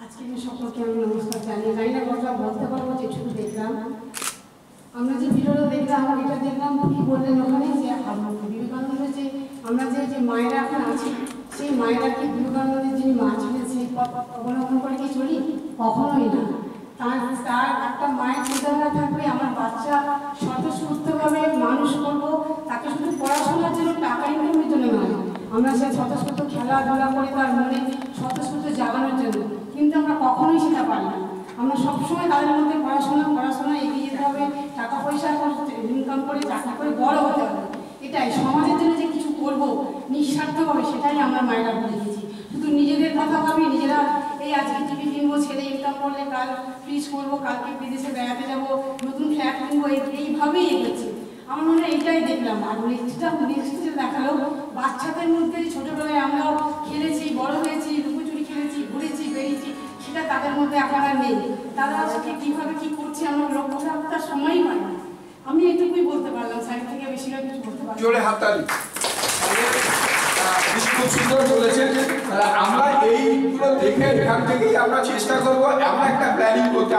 আজকে সকলকে আমি নমস্কার জানি না কথা বলতে পারবো যেটুকু দেখলাম। আমরা যে ভিডিওটা দেখলাম এটা দেখলাম কি বললেন ওখানে যে বিবেকানন্দের যে আমরা যে মায়েরা এখন আছি সেই মায়েরা কি বিবেকানন্দের যিনি মা ছিলেন সেই পথ অবলম্বন করে কি চলি? কখনোই না। তার একটা মায়ের চিন্তাধারা থাকবে আমার বাচ্চা স্বতঃস্ফূর্তভাবে মানুষ করবো, তাকে শুধু পড়াশোনার জন্য টাকা ইনকামের জন্য নয়, আমরা সে স্বতঃস্ফূর্ত খেলাধুলা করে তার মনে স্বতঃস্ফূর্ত জাগানোর জন্য, কিন্তু আমরা কখনোই সেটা পারি না। আমরা সবসময় তাদের মধ্যে পড়াশোনা এগিয়ে যেতে হবে, টাকা পয়সা ইনকাম করে চাকরি করে বড় হতে হবে, এটাই সমাজের জন্য যে কিছু করবো নিঃস্বার্থভাবে সেটাই আমরা মায়েরা ভুলে গেছি। শুধু নিজেদের কথা ভাবি, নিজেরা এই আজকে টিভি কিনবো, ছেলে ইনকাম করলে কাল ফ্রিজ করবো, কালকে বিদেশে বেড়াতে যাবো, নতুন ফ্ল্যাট কিনবো, এইভাবেই এগোচ্ছে। আমার মনে হয় এইটাই দেখলাম। আর নেক্সট দেখালো বাচ্চাদের মধ্যে ছোটবেলায় আমরাও খেলেছি, বড় হয়েছি, লুকোচুরি খেলেছি, ঘুরেছি, বেরিয়েছি, সেটা তাদের মধ্যে এখন আর নেই। তারা আজকে কীভাবে কী করছে আমরা লক্ষ্য রাখার সময়ই পাই না। আমি এটুকুই বলতে পারলাম, সাইড থেকে বেশিরভাগ কিছু বলতে পারলাম। জোরে হাততালি। খুব সুন্দর বলেছেন। আমরা এইগুলো দেখে এখান থেকেই আমরা চেষ্টা করবো এমন একটা প্ল্যানিং করতে।